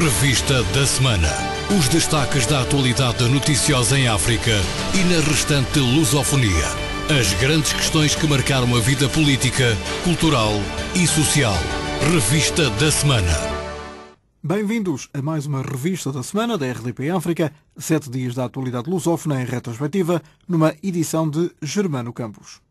Revista da Semana. Os destaques da atualidade noticiosa em África e na restante lusofonia. As grandes questões que marcaram a vida política, cultural e social. Revista da Semana. Bem-vindos a mais uma Revista da Semana da RDP África, 7 dias da atualidade lusófona em retrospectiva, numa edição de Germano Campos.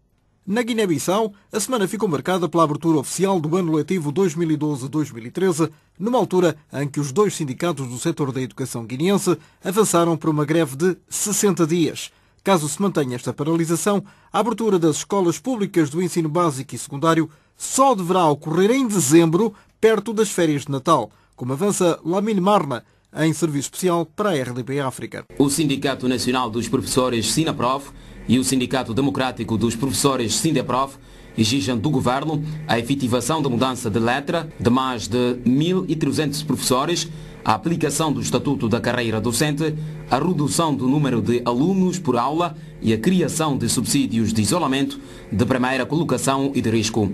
Na Guiné-Bissau, a semana ficou marcada pela abertura oficial do ano letivo 2012-2013, numa altura em que os dois sindicatos do setor da educação guineense avançaram para uma greve de 60 dias. Caso se mantenha esta paralisação, a abertura das escolas públicas do ensino básico e secundário só deverá ocorrer em dezembro, perto das férias de Natal, como avança Lamine Marna, em serviço especial para a RDP África. O Sindicato Nacional dos Professores SINAPROF e o Sindicato Democrático dos Professores SINDEPROF exigem do Governo a efetivação da mudança de letra de mais de 1.300 professores, a aplicação do Estatuto da Carreira Docente, a redução do número de alunos por aula e a criação de subsídios de isolamento de primeira colocação e de risco.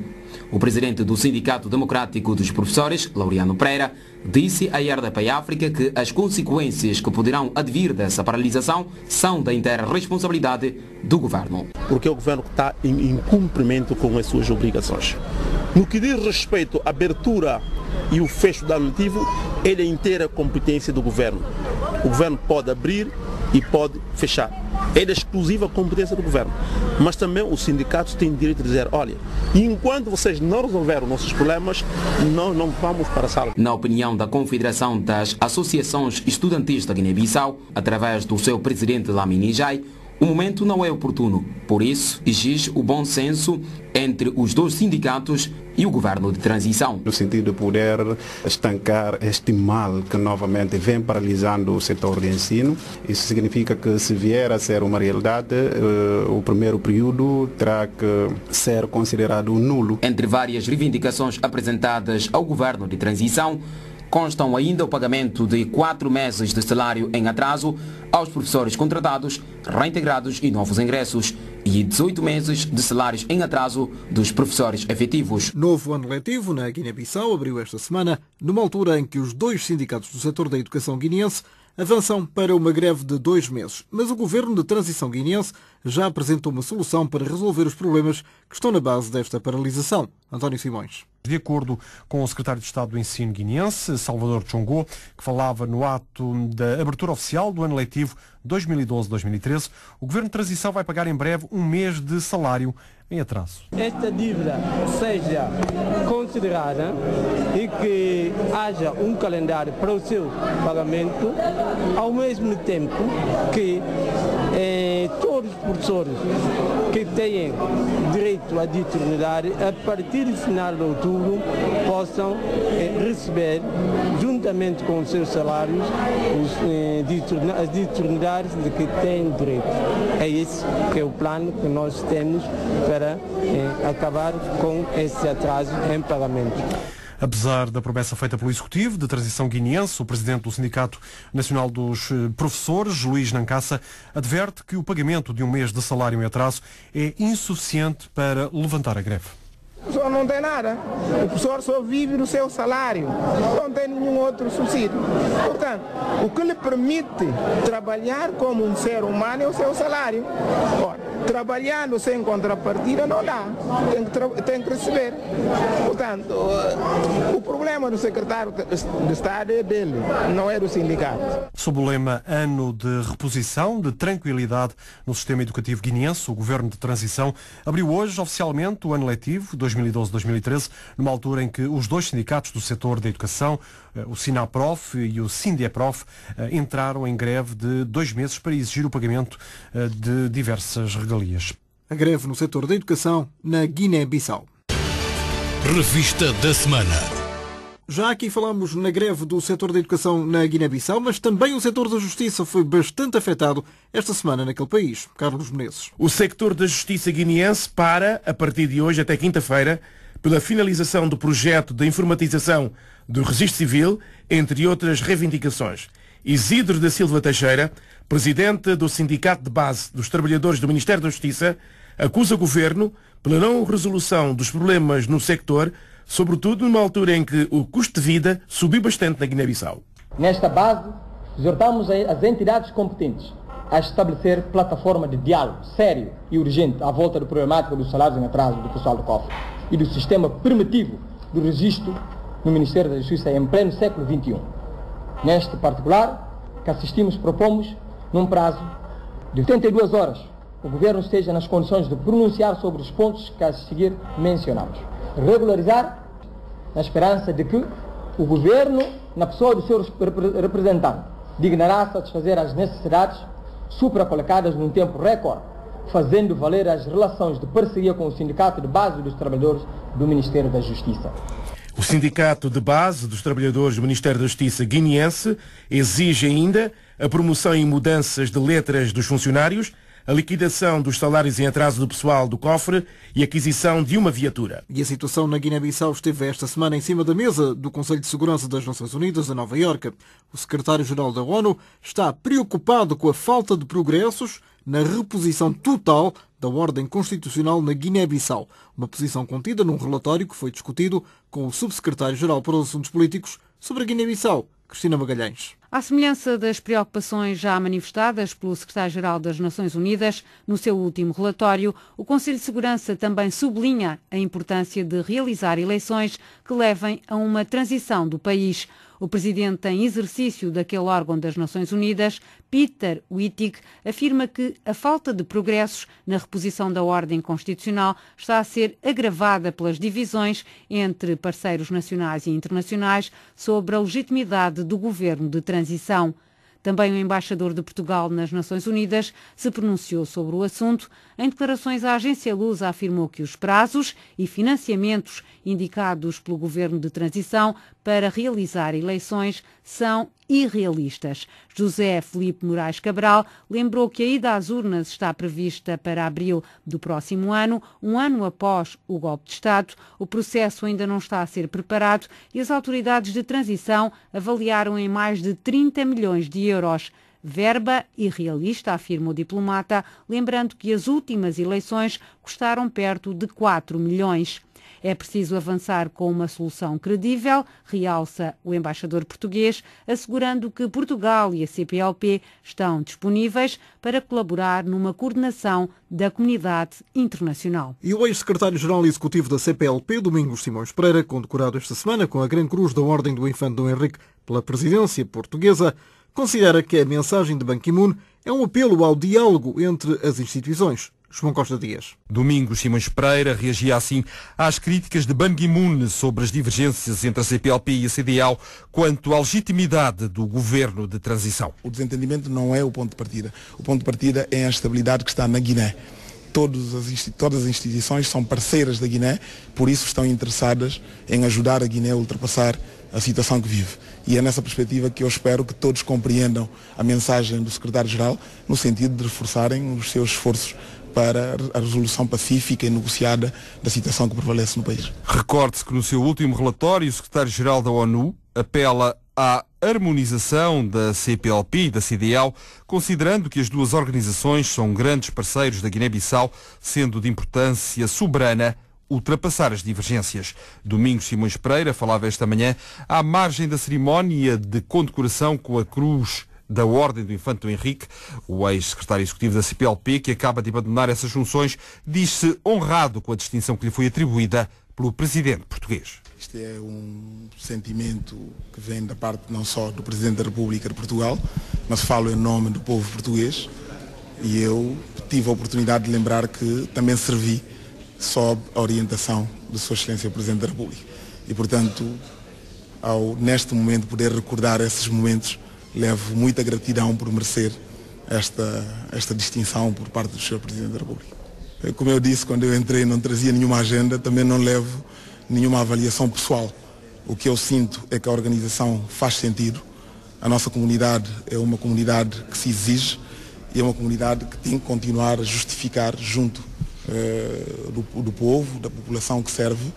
O presidente do Sindicato Democrático dos Professores, Laureano Pereira, disse à RDP África que as consequências que poderão advir dessa paralisação são da inteira responsabilidade do Governo. Porque o Governo está em cumprimento com as suas obrigações. No que diz respeito à abertura e o fecho do ano letivo, ele é inteira competência do Governo. O Governo pode abrir e pode fechar. É da exclusiva competência do Governo. Mas também os sindicatos têm direito de dizer, olha, enquanto vocês não resolveram nossos problemas, nós não vamos para a sala. Na opinião da Confederação das Associações Estudantis da Guiné-Bissau, através do seu presidente Lamine Jai, o momento não é oportuno. Por isso, exige o bom senso entre os dois sindicatos e o governo de transição. No sentido de poder estancar este mal que novamente vem paralisando o setor de ensino. Isso significa que, se vier a ser uma realidade, o primeiro período terá que ser considerado nulo. Entre várias reivindicações apresentadas ao governo de transição, constam ainda o pagamento de 4 meses de salário em atraso aos professores contratados, reintegrados e novos ingressos, e 18 meses de salários em atraso dos professores efetivos. Novo ano letivo na Guiné-Bissau abriu esta semana, numa altura em que os dois sindicatos do setor da educação guineense avançam para uma greve de 2 meses. Mas o governo de transição guineense já apresentou uma solução para resolver os problemas que estão na base desta paralisação. António Simões. De acordo com o secretário de Estado do Ensino guineense, Salvador Chongo, que falava no ato da abertura oficial do ano letivo 2012-2013, o governo de transição vai pagar em breve 1 mês de salário em atraso. Esta dívida seja considerada e que haja um calendário para o seu pagamento, ao mesmo tempo que todos os professores que têm direito à dignidade, a partir do final de outubro, possam receber, juntamente com os seus salários, as dignidades de que têm direito. É esse que é o plano que nós temos para acabar com esse atraso em pagamento. Apesar da promessa feita pelo Executivo de Transição Guineense, o presidente do Sindicato Nacional dos Professores, Luís Nancassa, adverte que o pagamento de 1 mês de salário em atraso é insuficiente para levantar a greve. O professor não tem nada, o professor só vive no seu salário, não tem nenhum outro subsídio. Portanto, o que lhe permite trabalhar como um ser humano é o seu salário. Ora, trabalhando sem contrapartida não dá, tem que receber. Portanto, o problema do secretário de Estado é dele, não é do sindicato. Sob o lema Ano de Reposição, de Tranquilidade no Sistema Educativo Guineense, o Governo de Transição abriu hoje oficialmente o ano letivo 2012-2013, numa altura em que os dois sindicatos do setor da educação, o SINAPROF e o SINDEPROF, entraram em greve de 2 meses para exigir o pagamento de diversas regalias. A greve no setor da educação na Guiné-Bissau. Revista da Semana. Já aqui falamos na greve do setor da educação na Guiné-Bissau, mas também o setor da justiça foi bastante afetado esta semana naquele país. Carlos Menezes. O sector da justiça guineense para, a partir de hoje até quinta-feira, pela finalização do projeto de informatização do Registro Civil, entre outras reivindicações. Isidro da Silva Teixeira, presidente do Sindicato de Base dos Trabalhadores do Ministério da Justiça, acusa o Governo pela não resolução dos problemas no sector, sobretudo numa altura em que o custo de vida subiu bastante na Guiné-Bissau. Nesta base, exortamos as entidades competentes a estabelecer plataforma de diálogo sério e urgente à volta da problemática dos salários em atraso do pessoal do cofre e do sistema primitivo do registro no Ministério da Justiça em pleno século XXI. Neste particular, que assistimos, propomos, num prazo de 82 horas, o Governo esteja nas condições de pronunciar sobre os pontos que a seguir mencionamos. Regularizar, na esperança de que o Governo, na pessoa do seu representante, dignará satisfazer as necessidades supracolocadas num tempo recorde, fazendo valer as relações de parceria com o Sindicato de Base dos Trabalhadores do Ministério da Justiça. O Sindicato de Base dos Trabalhadores do Ministério da Justiça guineense exige ainda a promoção e mudanças de letras dos funcionários, a liquidação dos salários em atraso do pessoal do cofre e a aquisição de uma viatura. E a situação na Guiné-Bissau esteve esta semana em cima da mesa do Conselho de Segurança das Nações Unidas em Nova Iorque. O secretário-geral da ONU está preocupado com a falta de progressos na reposição total da ordem constitucional na Guiné-Bissau, uma posição contida num relatório que foi discutido com o subsecretário-geral para os Assuntos Políticos sobre a Guiné-Bissau, Cristina Magalhães. À semelhança das preocupações já manifestadas pelo secretário-geral das Nações Unidas no seu último relatório, o Conselho de Segurança também sublinha a importância de realizar eleições que levem a uma transição do país. O presidente em exercício daquele órgão das Nações Unidas, Peter Wittig, afirma que a falta de progressos na reposição da ordem constitucional está a ser agravada pelas divisões entre parceiros nacionais e internacionais sobre a legitimidade do governo de transição. Também o embaixador de Portugal nas Nações Unidas se pronunciou sobre o assunto. Em declarações à agência Lusa, afirmou que os prazos e financiamentos indicados pelo governo de transição para realizar eleições são irrealistas. José Filipe Moraes Cabral lembrou que a ida às urnas está prevista para abril do próximo ano, um ano após o golpe de Estado. O processo ainda não está a ser preparado e as autoridades de transição avaliaram em mais de 30 milhões de euros. Verba irrealista, afirma o diplomata, lembrando que as últimas eleições custaram perto de 4 milhões. É preciso avançar com uma solução credível, realça o embaixador português, assegurando que Portugal e a CPLP estão disponíveis para colaborar numa coordenação da comunidade internacional. E o ex-secretário-geral executivo da CPLP, Domingos Simões Pereira, condecorado esta semana com a Grande Cruz da Ordem do Infante Dom Henrique pela presidência portuguesa, considera que a mensagem de Ban Ki-moon é um apelo ao diálogo entre as instituições. João Costa Dias. Domingos Simões Pereira reagia assim às críticas de Ban Ki-moon sobre as divergências entre a CPLP e a CDAO quanto à legitimidade do governo de transição. O desentendimento não é o ponto de partida. O ponto de partida é a estabilidade que está na Guiné. Todas as instituições são parceiras da Guiné, por isso estão interessadas em ajudar a Guiné a ultrapassar a situação que vive. E é nessa perspectiva que eu espero que todos compreendam a mensagem do secretário-geral no sentido de reforçarem os seus esforços para a resolução pacífica e negociada da situação que prevalece no país. Recorde-se que no seu último relatório o secretário-geral da ONU apela à harmonização da CPLP e da CDAO, considerando que as duas organizações são grandes parceiros da Guiné-Bissau, sendo de importância soberana ultrapassar as divergências. Domingos Simões Pereira falava esta manhã à margem da cerimónia de condecoração com a Cruz da Ordem do Infante Dom Henrique. O ex-secretário executivo da CPLP, que acaba de abandonar essas funções, diz-se honrado com a distinção que lhe foi atribuída pelo presidente português. Este é um sentimento que vem da parte não só do Presidente da República de Portugal, mas falo em nome do povo português, e eu tive a oportunidade de lembrar que também servi sob a orientação de Sua Excelência o Presidente da República. E, portanto, ao neste momento poder recordar esses momentos, levo muita gratidão por merecer esta distinção por parte do Sr. Presidente da República. Como eu disse, quando eu entrei não trazia nenhuma agenda, também não levo nenhuma avaliação pessoal. O que eu sinto é que a organização faz sentido. A nossa comunidade é uma comunidade que se exige e é uma comunidade que tem que continuar a justificar junto do povo, da população que serve,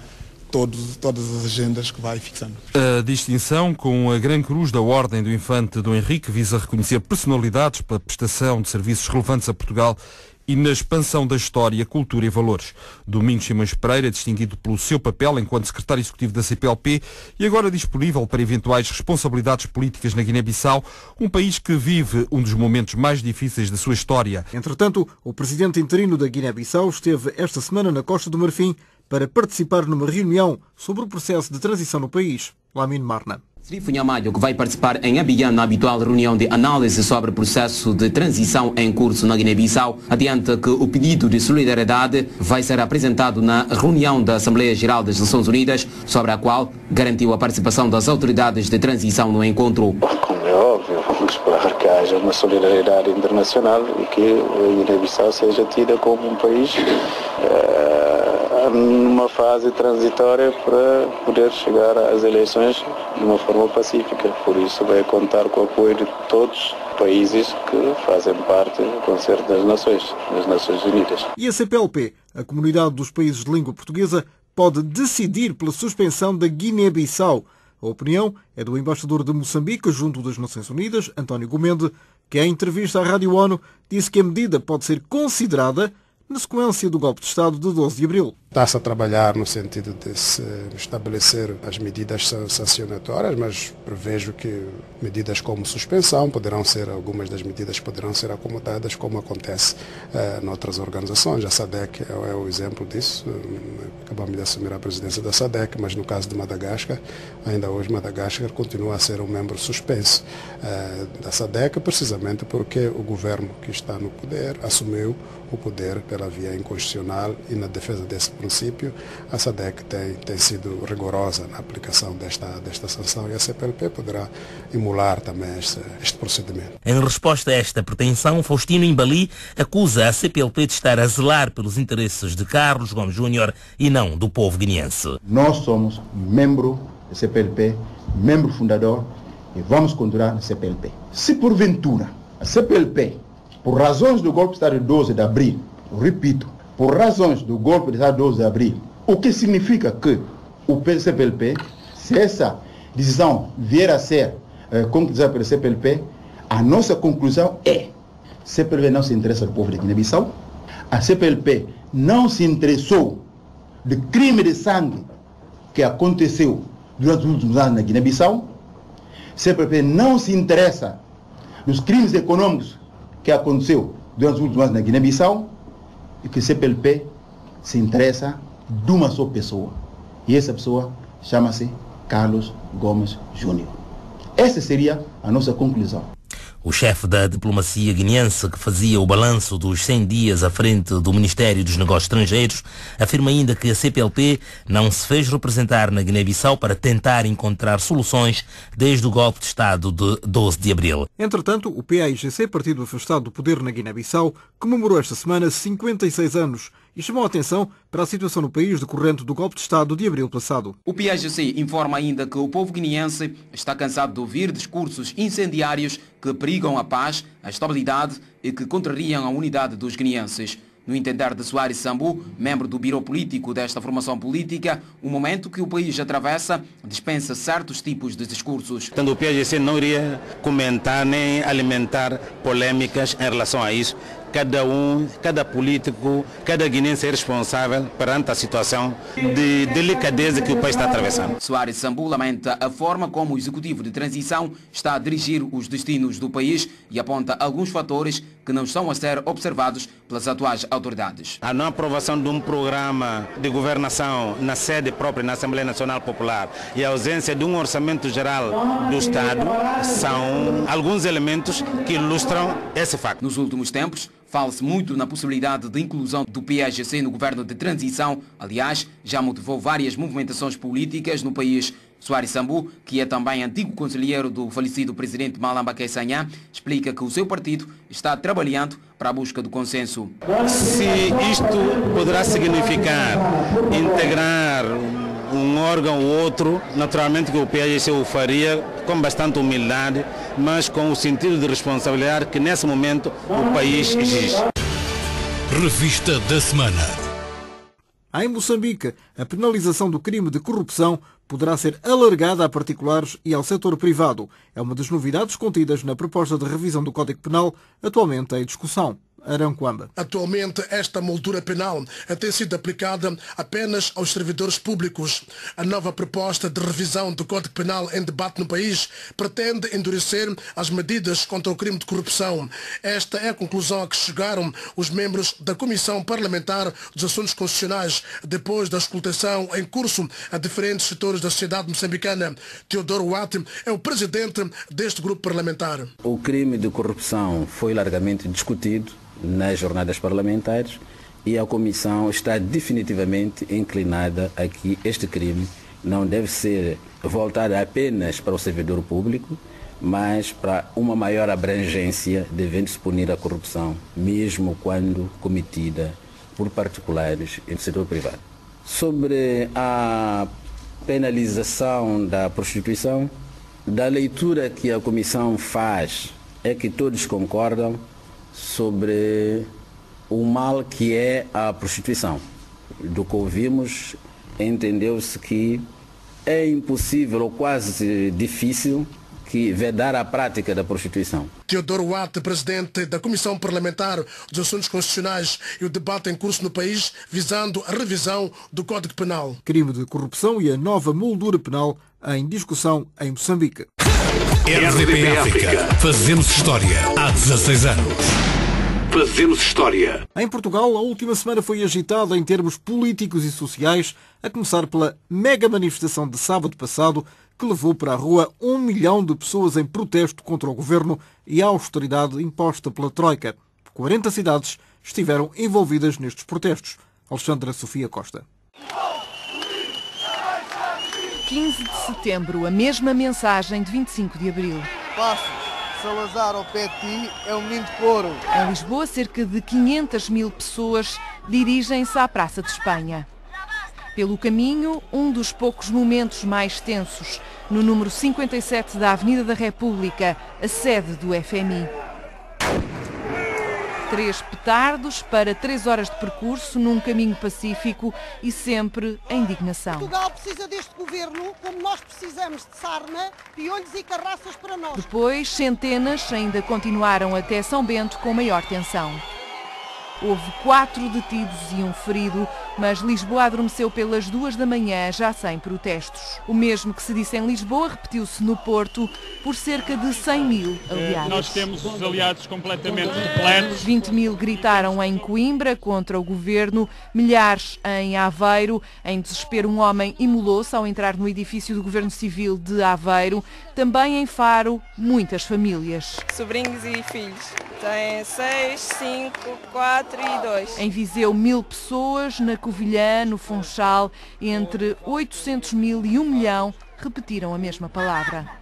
todas as agendas que vai fixando. A distinção com a Grande Cruz da Ordem do Infante Dom Henrique visa reconhecer personalidades para a prestação de serviços relevantes a Portugal e na expansão da história, cultura e valores. Domingos Simões Pereira é distinguido pelo seu papel enquanto secretário executivo da CPLP e agora disponível para eventuais responsabilidades políticas na Guiné-Bissau, um país que vive um dos momentos mais difíceis da sua história. Entretanto, o presidente interino da Guiné-Bissau esteve esta semana na Costa do Marfim para participar numa reunião sobre o processo de transição no país. Lamine Marna. Srifo Nhamayo, que vai participar em Abidjan na habitual reunião de análise sobre o processo de transição em curso na Guiné-Bissau, adianta que o pedido de solidariedade vai ser apresentado na reunião da Assembleia Geral das Nações Unidas, sobre a qual garantiu a participação das autoridades de transição no encontro. Como é óbvio, vamos esperar que haja uma solidariedade internacional e que a Guiné-Bissau seja tida como um país numa fase transitória para poder chegar às eleições de uma forma pacífica. Por isso vai contar com o apoio de todos os países que fazem parte do Concerto das Nações Unidas. E a CPLP, a Comunidade dos Países de Língua Portuguesa, pode decidir pela suspensão da Guiné-Bissau. A opinião é do embaixador de Moçambique junto das Nações Unidas, António Gomende, que em entrevista à Rádio ONU disse que a medida pode ser considerada na sequência do golpe de Estado de 12 de abril. Está-se a trabalhar no sentido de se estabelecer as medidas sancionatórias, mas prevejo que medidas como suspensão algumas das medidas poderão ser acomodadas, como acontece noutras organizações. A SADC é o exemplo disso. Acabamos de assumir a presidência da SADC, mas no caso de Madagascar, ainda hoje Madagascar continua a ser um membro suspenso da SADC, precisamente porque o governo que está no poder assumiu o poder pela via inconstitucional e na defesa desse princípio, a SADC tem sido rigorosa na aplicação desta sanção e a CPLP poderá emular também este procedimento. Em resposta a esta pretensão, Faustino Imbali acusa a CPLP de estar a zelar pelos interesses de Carlos Gomes Júnior e não do povo guineense. Nós somos membro da CPLP, membro fundador e vamos continuar na CPLP. Se porventura a CPLP, por razões do golpe de Estado de 12 de abril, eu repito, por razões do golpe de Estado de 12 de abril, o que significa que o CPLP, se essa decisão vier a ser concluída pela CPLP, a nossa conclusão é: a CPLP não se interessa do povo de Guiné-Bissau, a CPLP não se interessou do crime de sangue que aconteceu durante os últimos anos na Guiné-Bissau, a CPLP não se interessa dos crimes econômicos que aconteceu durante os últimos anos na Guiné-Bissau, e que o CPLP se interessa de uma só pessoa. E essa pessoa chama-se Carlos Gomes Júnior. Essa seria a nossa conclusão. O chefe da diplomacia guineense, que fazia o balanço dos 100 dias à frente do Ministério dos Negócios Estrangeiros, afirma ainda que a CPLP não se fez representar na Guiné-Bissau para tentar encontrar soluções desde o golpe de Estado de 12 de abril. Entretanto, o PAIGC, partido afastado do poder na Guiné-Bissau, comemorou esta semana 56 anos e chamou a atenção para a situação no país decorrente do golpe de Estado de abril passado. O PAIGC informa ainda que o povo guineense está cansado de ouvir discursos incendiários que perigam a paz, a estabilidade e que contrariam a unidade dos guineenses. No entender de Soares Sambu, membro do Biro Político desta formação política, o momento que o país atravessa dispensa certos tipos de discursos. Portanto, o PAIGC não iria comentar nem alimentar polêmicas em relação a isso. Cada político, cada guineense é responsável perante a situação de delicadeza que o país está atravessando. Soares Sambu lamenta a forma como o executivo de transição está a dirigir os destinos do país e aponta alguns fatores que não estão a ser observados pelas atuais autoridades. A não aprovação de um programa de governação na sede própria na Assembleia Nacional Popular e a ausência de um orçamento geral do Estado são alguns elementos que ilustram esse facto. Nos últimos tempos, fala-se muito na possibilidade de inclusão do PAIGC no governo de transição. Aliás, já motivou várias movimentações políticas no país. Soares Sambu, que é também antigo conselheiro do falecido presidente Malamba Kaysanya, explica que o seu partido está trabalhando para a busca do consenso. Se isto poderá significar integrar um órgão ou outro, naturalmente que o PAIGC o faria com bastante humildade, mas com o sentido de responsabilidade que nesse momento o país exige. Revista da semana. Em Moçambique, a penalização do crime de corrupção poderá ser alargada a particulares e ao setor privado. É uma das novidades contidas na proposta de revisão do Código Penal, atualmente em discussão. Aranquamba. Atualmente, esta moldura penal tem sido aplicada apenas aos servidores públicos. A nova proposta de revisão do Código Penal em debate no país pretende endurecer as medidas contra o crime de corrupção. Esta é a conclusão a que chegaram os membros da Comissão Parlamentar dos Assuntos Constitucionais depois da escutação em curso a diferentes setores da sociedade moçambicana. Teodoro Watt é o presidente deste grupo parlamentar. O crime de corrupção foi largamente discutido nas jornadas parlamentares e a Comissão está definitivamente inclinada a que este crime não deve ser voltado apenas para o servidor público, mas para uma maior abrangência, devendo-se punir a corrupção, mesmo quando cometida por particulares no setor privado. Sobre a penalização da prostituição, da leitura que a Comissão faz é que todos concordam sobre o mal que é a prostituição. Do que ouvimos, entendeu-se que é impossível ou quase difícil que vedar a prática da prostituição. Teodoro Watt, presidente da Comissão Parlamentar dos Assuntos Constitucionais, e o debate em curso no país visando a revisão do Código Penal. Crime de corrupção e a nova moldura penal em discussão em Moçambique. RDP África. Fazemos história há 16 anos. Fazemos história. Em Portugal, a última semana foi agitada em termos políticos e sociais, a começar pela mega manifestação de sábado passado, que levou para a rua 1 milhão de pessoas em protesto contra o governo e a austeridade imposta pela Troika. 40 cidades estiveram envolvidas nestes protestos. Alexandra Sofia Costa. 15 de setembro, a mesma mensagem de 25 de abril. Passos, Salazar ao pé de ti é um menino de couro. Em Lisboa, cerca de 500 mil pessoas dirigem-se à Praça de Espanha. Pelo caminho, um dos poucos momentos mais tensos, no número 57 da Avenida da República, a sede do FMI. 3 petardos para 3 horas de percurso num caminho pacífico e sempre a indignação. Portugal precisa deste governo como nós precisamos de sarna, piolhos e carraças para nós. Depois, centenas ainda continuaram até São Bento com maior tensão. Houve 4 detidos e um ferido, mas Lisboa adormeceu pelas 2 da manhã, já sem protestos. O mesmo que se disse em Lisboa repetiu-se no Porto por cerca de 100 mil aliados. Nós temos os aliados completamente repletos. 20 mil gritaram em Coimbra contra o governo, milhares em Aveiro. Em desespero, um homem imolou-se ao entrar no edifício do Governo Civil de Aveiro. Também em Faro, muitas famílias. Sobrinhos e filhos. Tem 6, 5, 4 e 2. Em Viseu, 1000 pessoas. Na Covilhã, no Funchal, entre 800 mil e 1 milhão repetiram a mesma palavra.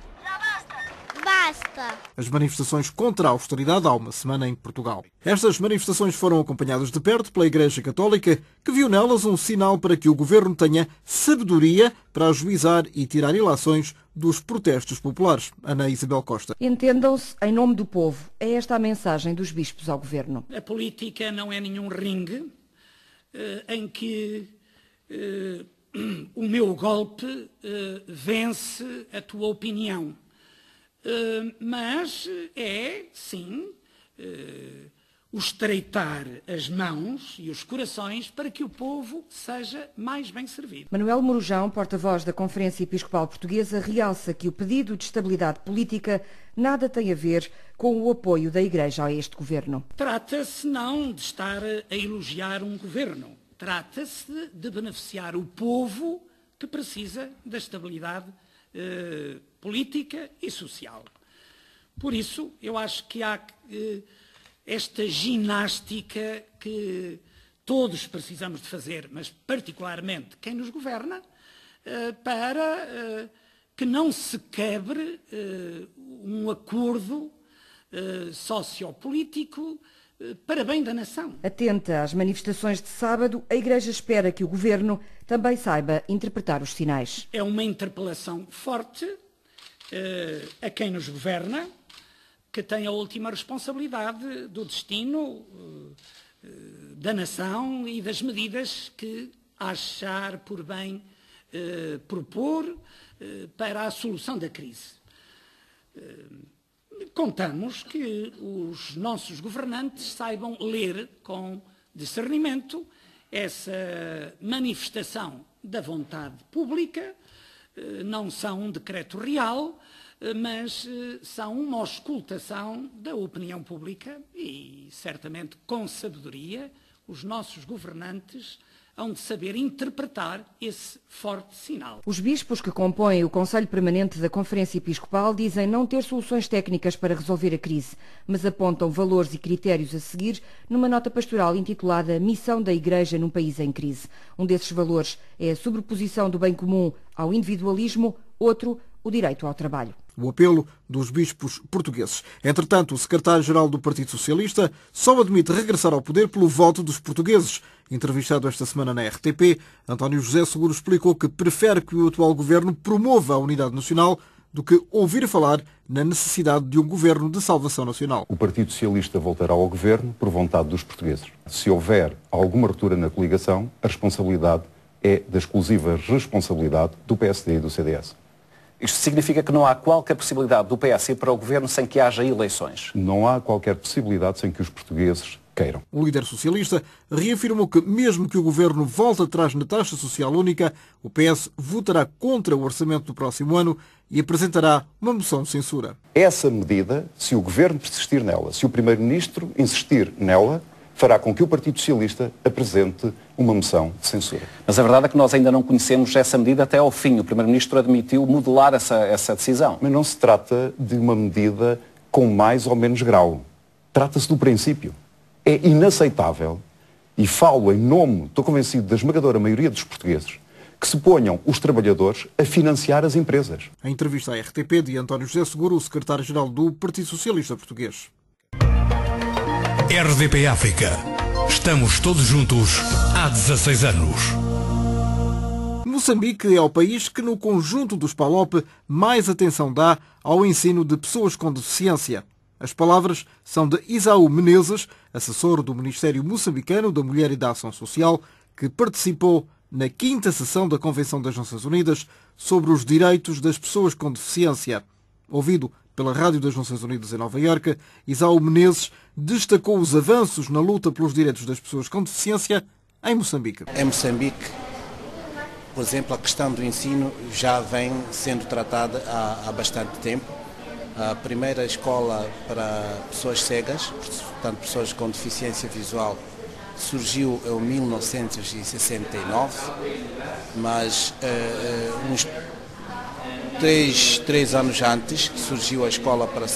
Basta! As manifestações contra a austeridade há uma semana em Portugal. Estas manifestações foram acompanhadas de perto pela Igreja Católica, que viu nelas um sinal para que o governo tenha sabedoria para ajuizar e tirar ilações dos protestos populares. Ana Isabel Costa. Entendam-se em nome do povo. É esta a mensagem dos bispos ao governo. A política não é nenhum ringue em que o meu golpe vence a tua opinião. Mas é, sim, o estreitar as mãos e os corações para que o povo seja mais bem servido. Manuel Morujão, porta-voz da Conferência Episcopal Portuguesa, realça que o pedido de estabilidade política nada tem a ver com o apoio da Igreja a este governo. Trata-se não de estar a elogiar um governo, trata-se de beneficiar o povo que precisa da estabilidade política e social. Por isso, eu acho que há esta ginástica que todos precisamos de fazer, mas particularmente quem nos governa, para que não se quebre um acordo sociopolítico para bem da nação. Atenta às manifestações de sábado, a Igreja espera que o governo também saiba interpretar os sinais. É uma interpelação forte a quem nos governa, que tem a última responsabilidade do destino da nação e das medidas que achar por bem propor para a solução da crise. contamos que os nossos governantes saibam ler com discernimento essa manifestação da vontade pública. Não são um decreto real, mas são uma auscultação da opinião pública e, certamente, com sabedoria, os nossos governantes hão de saber interpretar esse forte sinal. Os bispos que compõem o Conselho Permanente da Conferência Episcopal dizem não ter soluções técnicas para resolver a crise, mas apontam valores e critérios a seguir numa nota pastoral intitulada Missão da Igreja num País em Crise. Um desses valores é a sobreposição do bem comum ao individualismo, outro, o direito ao trabalho. O apelo dos bispos portugueses. Entretanto, o secretário-geral do Partido Socialista só admite regressar ao poder pelo voto dos portugueses. Entrevistado esta semana na RTP, António José Seguro explicou que prefere que o atual governo promova a unidade nacional do que ouvir falar na necessidade de um governo de salvação nacional. O Partido Socialista voltará ao governo por vontade dos portugueses. Se houver alguma ruptura na coligação, a responsabilidade é da exclusiva responsabilidade do PSD e do CDS. Isto significa que não há qualquer possibilidade do PS ir para o governo sem que haja eleições? Não há qualquer possibilidade sem que os portugueses queiram. O líder socialista reafirmou que, mesmo que o governo volte atrás na taxa social única, o PS votará contra o orçamento do próximo ano e apresentará uma moção de censura. Essa medida, se o governo persistir nela, se o primeiro-ministro insistir nela, fará com que o Partido Socialista apresente uma moção de censura. Mas a verdade é que nós ainda não conhecemos essa medida até ao fim. O Primeiro-Ministro admitiu modelar essa decisão. Mas não se trata de uma medida com mais ou menos grau. Trata-se do princípio. É inaceitável, e falo em nome, estou convencido, da esmagadora maioria dos portugueses, que se ponham os trabalhadores a financiar as empresas. A entrevista à RTP de António José Seguro, o secretário-geral do Partido Socialista Português. RDP África. Estamos todos juntos há 16 anos. Moçambique é o país que, no conjunto dos PALOP, mais atenção dá ao ensino de pessoas com deficiência. As palavras são de Isaú Menezes, assessor do Ministério Moçambicano da Mulher e da Ação Social, que participou na 5ª sessão da Convenção das Nações Unidas sobre os direitos das pessoas com deficiência. Ouvido pela Rádio das Nações Unidas em Nova Iorque, Isaú Menezes destacou os avanços na luta pelos direitos das pessoas com deficiência em Moçambique. Em Moçambique, por exemplo, a questão do ensino já vem sendo tratada há bastante tempo. A primeira escola para pessoas cegas, portanto pessoas com deficiência visual, surgiu em 1969, mas uns 3 anos antes surgiu a escola para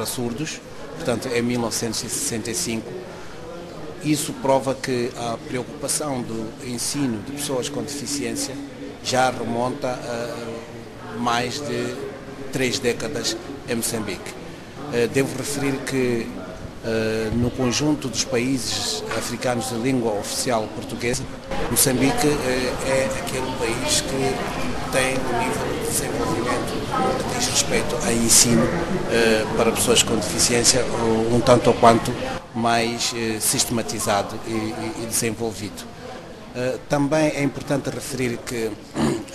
surdos, portanto em 1965. Isso prova que a preocupação do ensino de pessoas com deficiência já remonta a mais de 3 décadas em Moçambique. Devo referir que no conjunto dos países africanos de língua oficial portuguesa, Moçambique é aquele país que tem um nível de desenvolvimento que diz respeito a ensino para pessoas com deficiência um tanto ou quanto mais sistematizado e desenvolvido. Também é importante referir que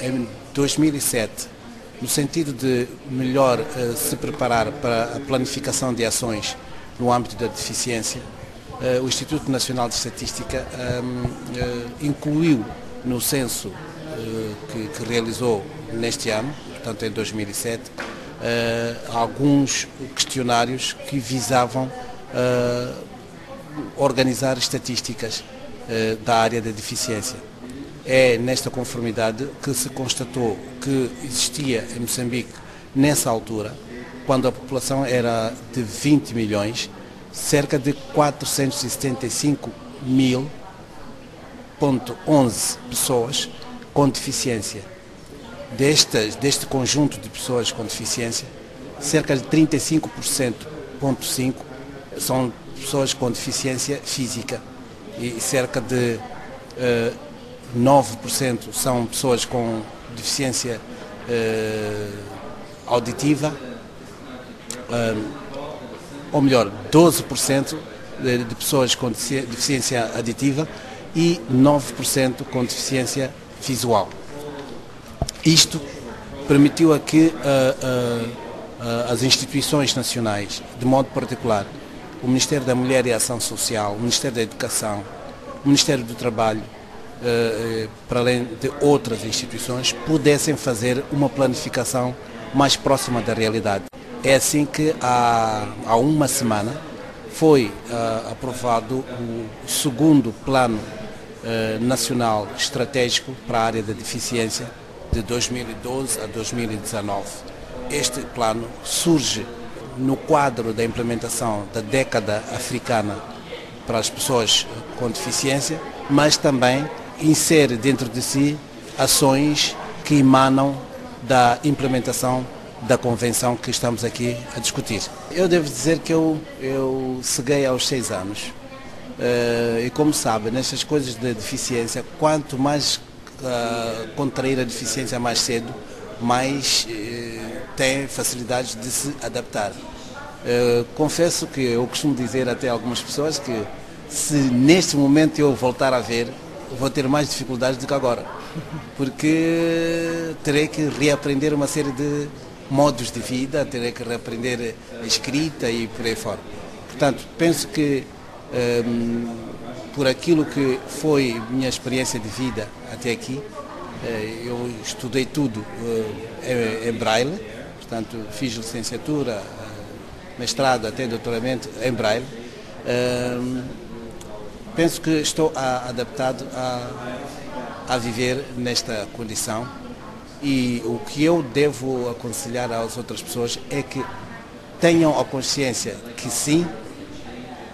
em 2007, no sentido de melhor se preparar para a planificação de ações no âmbito da deficiência, o Instituto Nacional de Estatística incluiu no censo que realizou neste ano, portanto em 2007, alguns questionários que visavam organizar estatísticas da área da deficiência. É nesta conformidade que se constatou que existia em Moçambique, nessa altura, quando a população era de 20 milhões, cerca de 475.011 pessoas com deficiência. Deste conjunto de pessoas com deficiência, cerca de 35,5% são pessoas com deficiência física e cerca de 9% são pessoas com deficiência auditiva, ou melhor, 12% de pessoas com deficiência aditiva e 9% com deficiência visual. Isto permitiu a que as instituições nacionais, de modo particular o Ministério da Mulher e Ação Social, o Ministério da Educação, o Ministério do Trabalho, para além de outras instituições, pudessem fazer uma planificação mais próxima da realidade. É assim que há uma semana foi aprovado o segundo Plano Nacional Estratégico para a área da deficiência de 2012 a 2019. Este plano surge no quadro da implementação da década africana para as pessoas com deficiência, mas também insere dentro de si ações que emanam da implementação da convenção que estamos aqui a discutir. Eu devo dizer que eu ceguei aos 6 anos. E como sabe, nestas coisas de deficiência, quanto mais contrair a deficiência mais cedo, mais tem facilidades de se adaptar. Confesso que eu costumo dizer até a algumas pessoas que se neste momento eu voltar a ver, vou ter mais dificuldades do que agora, porque terei que reaprender uma série de modos de vida, terei que reaprender a escrita e por aí fora. Portanto, penso que por aquilo que foi minha experiência de vida até aqui, eu estudei tudo em Braille, portanto fiz licenciatura, mestrado até doutoramento em Braille. Penso que estou adaptado a viver nesta condição e o que eu devo aconselhar às outras pessoas é que tenham a consciência que sim,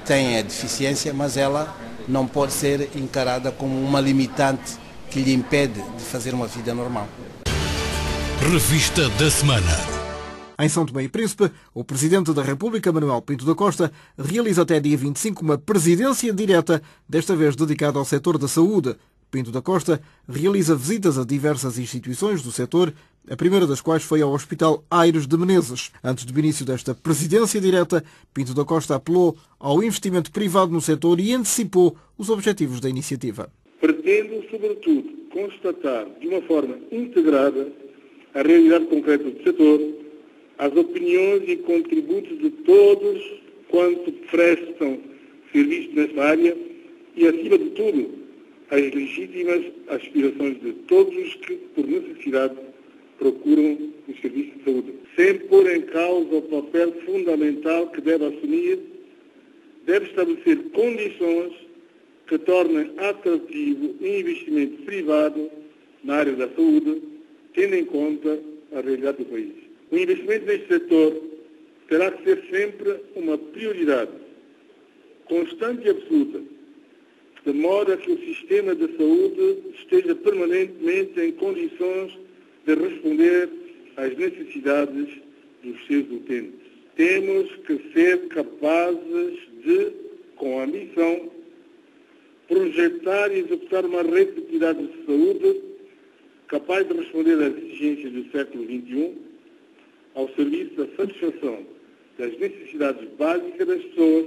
têm a deficiência, mas ela não pode ser encarada como uma limitante que lhe impede de fazer uma vida normal. Revista da Semana. Em São Tomé e Príncipe, o Presidente da República, Manuel Pinto da Costa, realiza até dia 25 uma presidência direta, desta vez dedicada ao setor da saúde. Pinto da Costa realiza visitas a diversas instituições do setor, a primeira das quais foi ao Hospital Aires de Menezes. Antes do início desta presidência direta, Pinto da Costa apelou ao investimento privado no setor e antecipou os objetivos da iniciativa. Pretendo, sobretudo, constatar de uma forma integrada a realidade concreta do setor, as opiniões e contributos de todos quanto prestam serviço nesta área e, acima de tudo, as legítimas aspirações de todos os que, por necessidade, procuram o serviço de saúde. Sem pôr em causa o papel fundamental que deve assumir, deve estabelecer condições que tornem atrativo o investimento privado na área da saúde, tendo em conta a realidade do país. O investimento neste setor terá que ser sempre uma prioridade, constante e absoluta, de modo a que o sistema de saúde esteja permanentemente em condições de responder às necessidades dos seus utentes. Temos que ser capazes de, com ambição, projetar e executar uma rede de cuidados de saúde capaz de responder às exigências do século XXI, ao serviço da satisfação das necessidades básicas das pessoas,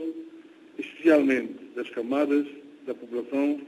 especialmente das camadas da população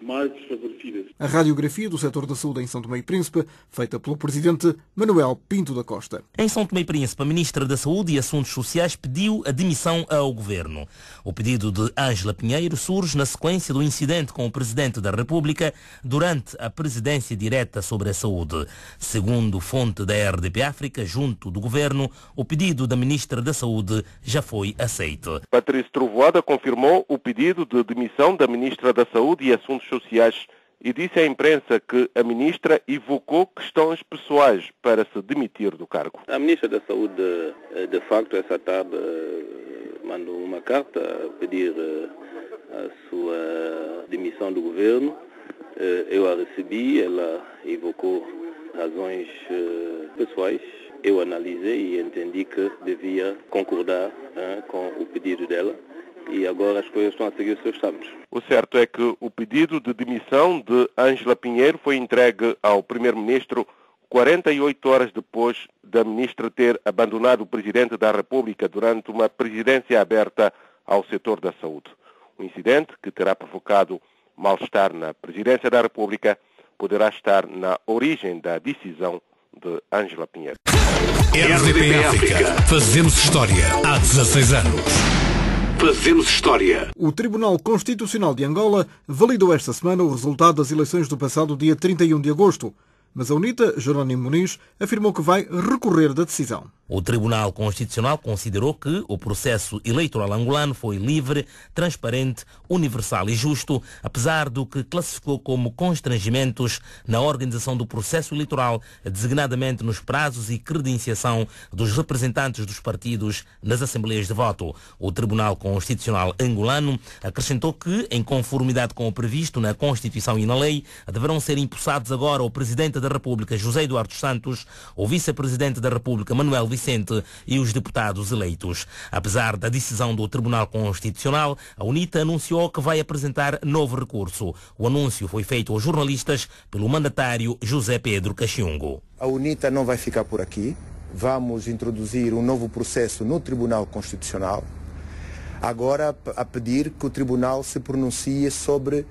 mais desfavorecidas. A radiografia do setor da saúde em São Tomé e Príncipe, feita pelo Presidente Manuel Pinto da Costa. Em São Tomé e Príncipe, a Ministra da Saúde e Assuntos Sociais pediu a demissão ao Governo. O pedido de Ângela Pinheiro surge na sequência do incidente com o Presidente da República durante a presidência direta sobre a saúde. Segundo fonte da RDP África, junto do Governo, o pedido da Ministra da Saúde já foi aceito. Patrício Trovoada confirmou o pedido de demissão da Ministra da Saúde e Assuntos Sociais e disse à imprensa que a ministra evocou questões pessoais para se demitir do cargo. A ministra da Saúde, de facto, essa tarde mandou uma carta a pedir a sua demissão do governo. Eu a recebi, ela evocou razões pessoais. Eu analisei e entendi que devia concordar com o pedido dela. E agora as coisas estão a seguir os seus trâmites. O certo é que o pedido de demissão de Ângela Pinheiro foi entregue ao Primeiro-Ministro 48 horas depois da ministra ter abandonado o Presidente da República durante uma presidência aberta ao setor da saúde. O incidente, que terá provocado mal-estar na Presidência da República, poderá estar na origem da decisão de Ângela Pinheiro. RDP África. Fazemos história há 16 anos. Fazemos história. O Tribunal Constitucional de Angola validou esta semana o resultado das eleições do passado dia 31 de agosto. Mas a UNITA, Jerónimo Muniz, afirmou que vai recorrer da decisão. O Tribunal Constitucional considerou que o processo eleitoral angolano foi livre, transparente, universal e justo, apesar do que classificou como constrangimentos na organização do processo eleitoral, designadamente nos prazos e credenciação dos representantes dos partidos nas assembleias de voto. O Tribunal Constitucional angolano acrescentou que, em conformidade com o previsto na Constituição e na lei, deverão ser impulsados agora o Presidente da República, José Eduardo Santos, o Vice-Presidente da República, Manuel Vicente, e os deputados eleitos. Apesar da decisão do Tribunal Constitucional, a UNITA anunciou que vai apresentar novo recurso. O anúncio foi feito aos jornalistas pelo mandatário José Pedro Caxiungo. A UNITA não vai ficar por aqui. Vamos introduzir um novo processo no Tribunal Constitucional, agora a pedir que o Tribunal se pronuncie sobre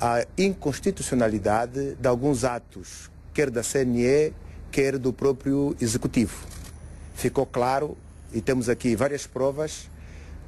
a inconstitucionalidade de alguns atos, quer da CNE, quer do próprio Executivo. Ficou claro, e temos aqui várias provas,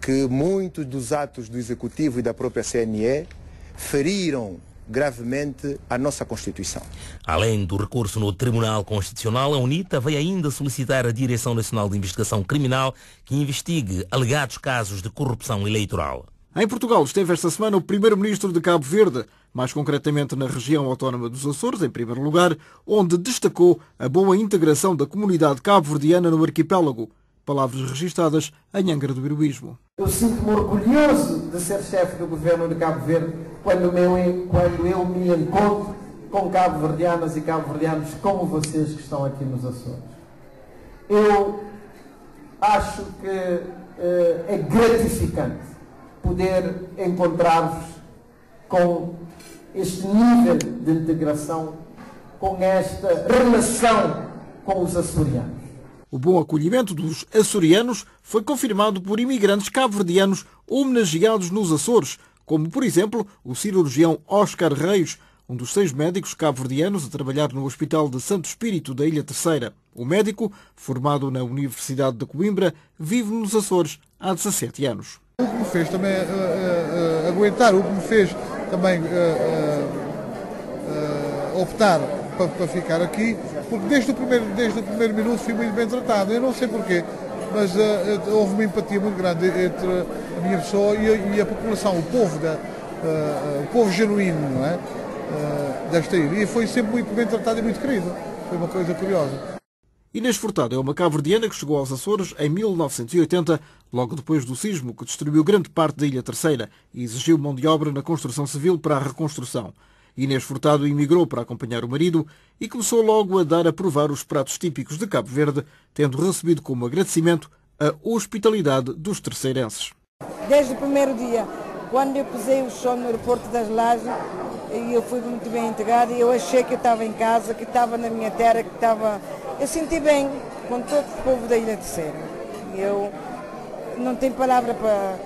que muitos dos atos do Executivo e da própria CNE feriram gravemente a nossa Constituição. Além do recurso no Tribunal Constitucional, a UNITA vai ainda solicitar à Direção Nacional de Investigação Criminal que investigue alegados casos de corrupção eleitoral. Em Portugal esteve esta semana o primeiro-ministro de Cabo Verde, mais concretamente na região autónoma dos Açores, em primeiro lugar, onde destacou a boa integração da comunidade cabo-verdiana no arquipélago. Palavras registadas em Angra do Heroísmo. Eu sinto-me orgulhoso de ser chefe do governo de Cabo Verde quando eu me encontro com cabo-verdianas e cabo-verdianos como vocês que estão aqui nos Açores. Eu acho que é gratificante poder encontrar-vos com este nível de integração, com esta relação com os açorianos. O bom acolhimento dos açorianos foi confirmado por imigrantes cabo-verdianos homenageados nos Açores, como, por exemplo, o cirurgião Oscar Reis, um dos 6 médicos cabo-verdianos a trabalhar no Hospital de Santo Espírito da Ilha Terceira. O médico, formado na Universidade de Coimbra, vive nos Açores há 17 anos. O que me fez também aguentar, o que me fez também optar para ficar aqui, porque desde o primeiro minuto fui muito bem tratado. Eu não sei porquê, mas houve uma empatia muito grande entre a minha pessoa e a população, o povo genuíno, não é? Desta ilha. E foi sempre muito bem tratado e muito querido. Foi uma coisa curiosa. Inês Furtado é uma cabo-verdiana que chegou aos Açores em 1980, logo depois do sismo que destruiu grande parte da Ilha Terceira e exigiu mão de obra na construção civil para a reconstrução. Inês Furtado emigrou para acompanhar o marido e começou logo a dar a provar os pratos típicos de Cabo Verde, tendo recebido como agradecimento a hospitalidade dos terceirenses. Desde o primeiro dia, quando eu pisei o chão no aeroporto das Lajes, eu fui muito bem integrada e eu achei que eu estava em casa, que estava na minha terra, que estava... Eu senti bem com todo o povo da Ilha Terceira. Eu não tenho palavra para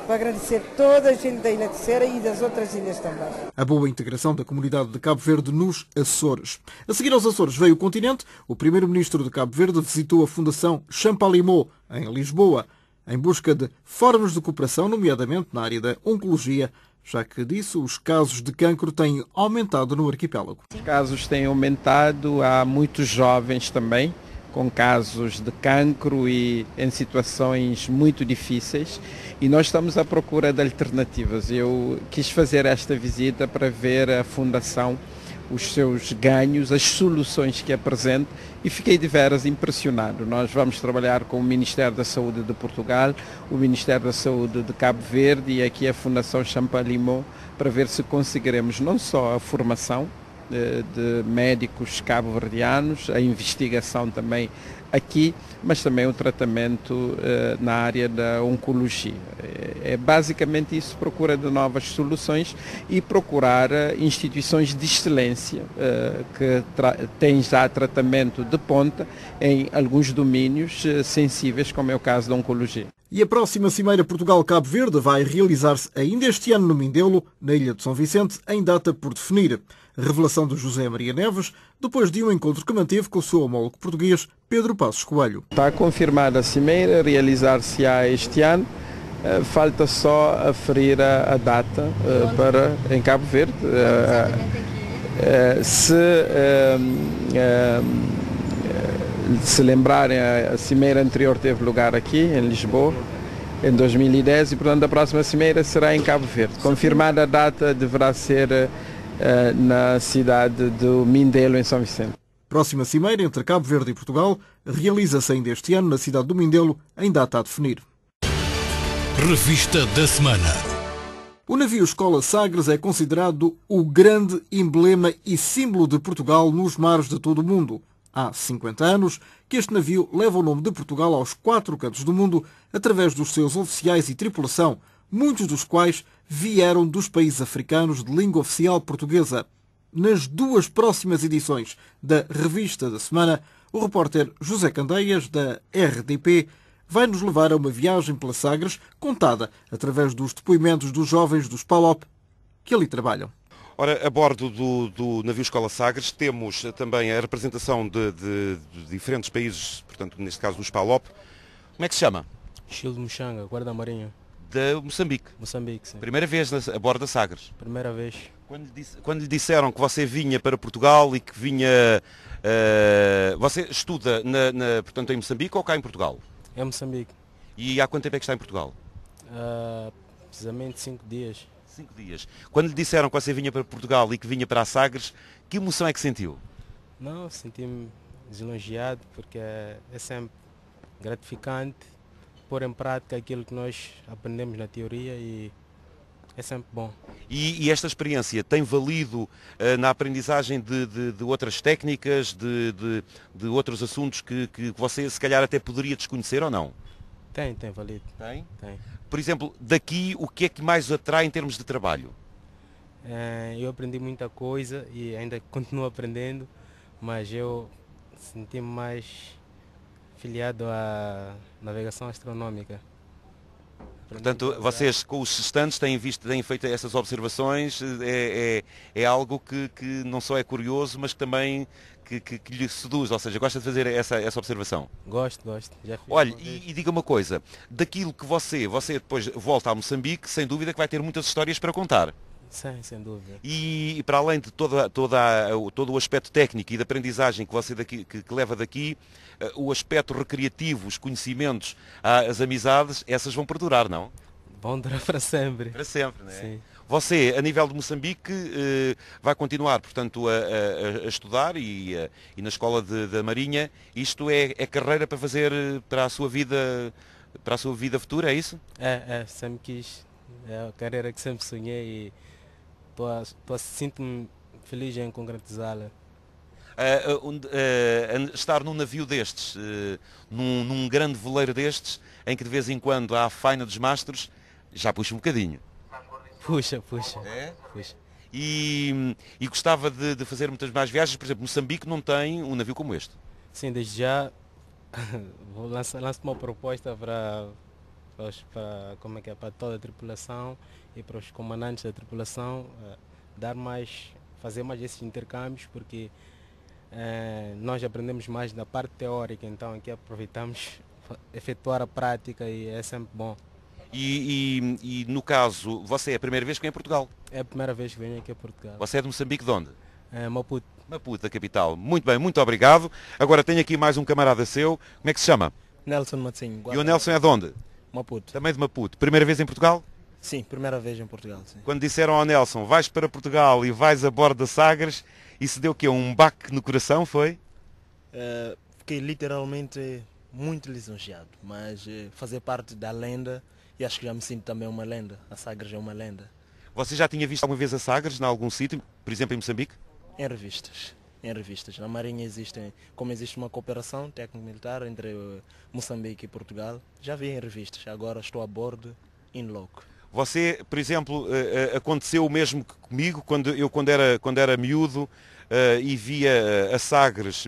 agradecer toda a gente da Ilha Terceira e das outras ilhas também. A boa integração da comunidade de Cabo Verde nos Açores. A seguir aos Açores veio o continente. O primeiro-ministro de Cabo Verde visitou a Fundação Champalimau, em Lisboa, em busca de formas de cooperação, nomeadamente na área da oncologia, já que disso os casos de cancro têm aumentado no arquipélago. Os casos têm aumentado, há muitos jovens também com casos de cancro e em situações muito difíceis e nós estamos à procura de alternativas. Eu quis fazer esta visita para ver a Fundação, os seus ganhos, as soluções que apresenta e fiquei de veras impressionado. Nós vamos trabalhar com o Ministério da Saúde de Portugal, o Ministério da Saúde de Cabo Verde e aqui a Fundação Champalimau para ver se conseguiremos não só a formação de médicos cabo-verdianos, a investigação também aqui, mas também o tratamento na área da oncologia. É basicamente isso, procura de novas soluções e procurar instituições de excelência que têm já tratamento de ponta em alguns domínios sensíveis, como é o caso da oncologia. E a próxima Cimeira Portugal-Cabo Verde vai realizar-se ainda este ano no Mindelo, na Ilha de São Vicente, em data por definir. Revelação de José Maria Neves, depois de um encontro que manteve com o seu homólogo português, Pedro Passos Coelho. Está confirmada a cimeira, realizar-se-á este ano. Falta só aferir a data em Cabo Verde. Se lembrarem, a cimeira anterior teve lugar aqui, em Lisboa, em 2010, e portanto a próxima cimeira será em Cabo Verde. Confirmada a data, deverá ser na cidade do Mindelo, em São Vicente. Próxima cimeira entre Cabo Verde e Portugal realiza-se ainda este ano na cidade do Mindelo, em data a definir. Revista da semana. O navio Escola Sagres é considerado o grande emblema e símbolo de Portugal nos mares de todo o mundo. Há 50 anos que este navio leva o nome de Portugal aos 4 cantos do mundo através dos seus oficiais e tripulação, muitos dos quais vieram dos países africanos de língua oficial portuguesa. Nas 2 próximas edições da Revista da Semana, o repórter José Candeias, da RDP, vai nos levar a uma viagem pela Sagres contada através dos depoimentos dos jovens dos PALOP que ali trabalham. Ora, a bordo do navio Escola Sagres temos também a representação de diferentes países, portanto, neste caso dos PALOP. Como é que se chama? Chile de Mochanga, Guarda-Marinha. De Moçambique. Moçambique, sim. Primeira vez a bordo da Sagres? Primeira vez. Quando lhe disseram que você vinha para Portugal e que vinha... você estuda, portanto, em Moçambique ou cá em Portugal? Em Moçambique. E há quanto tempo é que está em Portugal? Precisamente 5 dias. 5 dias. Quando lhe disseram que você vinha para Portugal e que vinha para a Sagres, que emoção é que sentiu? Não, senti-me lisonjeado, porque é sempre gratificante pôr em prática aquilo que nós aprendemos na teoria e é sempre bom. E esta experiência tem valido na aprendizagem de outras técnicas, de outros assuntos que você se calhar até poderia desconhecer ou não? Tem valido. Tem? Tem. Por exemplo, daqui o que é que mais o atrai em termos de trabalho? Eu aprendi muita coisa e ainda continuo aprendendo, mas eu senti-me mais filiado à navegação astronómica. Portanto, vocês com os estantes têm feito essas observações, é algo que não só é curioso, mas que também que lhe seduz, ou seja, gosta de fazer essa observação? Gosto. Já fiz. Olha, e diga uma coisa, daquilo que você depois volta a Moçambique, sem dúvida que vai ter muitas histórias para contar. Sim, sem dúvida. E para além de todo o aspecto técnico e de aprendizagem que você que leva daqui, o aspecto recreativo, os conhecimentos, as amizades, essas vão perdurar, não? Vão durar para sempre. Para sempre, não é? Sim. Você, a nível de Moçambique, vai continuar, portanto, a estudar e na Escola da Marinha. Isto é carreira para fazer para a sua vida futura, é isso? Sempre quis. É a carreira que sempre sonhei e sinto-me feliz em concretizá-la. Estar num navio destes, num grande veleiro destes, em que de vez em quando há a faina dos mastros, já puxa um bocadinho. Puxa. É? Puxa. E gostava de fazer muitas mais viagens. Por exemplo, Moçambique não tem um navio como este. Sim, desde já lanço uma proposta para toda a tripulação e para os comandantes da tripulação fazer mais esses intercâmbios, porque nós aprendemos mais na parte teórica, então aqui aproveitamos efetuar a prática e é sempre bom. E no caso, você é a primeira vez que vem a Portugal? É a primeira vez que venho aqui a Portugal. Você é de Moçambique de onde? Maputo. Maputo, da capital. Muito bem, muito obrigado. Agora tenho aqui mais um camarada seu. Como é que se chama? Nelson Matinho. E o Nelson é de onde? Maputo. Também de Maputo. Primeira vez em Portugal? Sim, primeira vez em Portugal. Sim. Quando disseram ao Nelson, vais para Portugal e vais a bordo da Sagres, isso deu o quê? Um baque no coração, foi? Fiquei literalmente muito lisonjeado, mas fazer parte da lenda, e acho que já me sinto também uma lenda. A Sagres é uma lenda. Você já tinha visto alguma vez a Sagres em algum sítio, por exemplo em Moçambique? Em revistas. Na Marinha como existe uma cooperação técnico-militar entre Moçambique e Portugal, já vi em revistas, agora estou a bordo in loco. Você, por exemplo, aconteceu o mesmo que comigo, quando era miúdo e via a Sagres,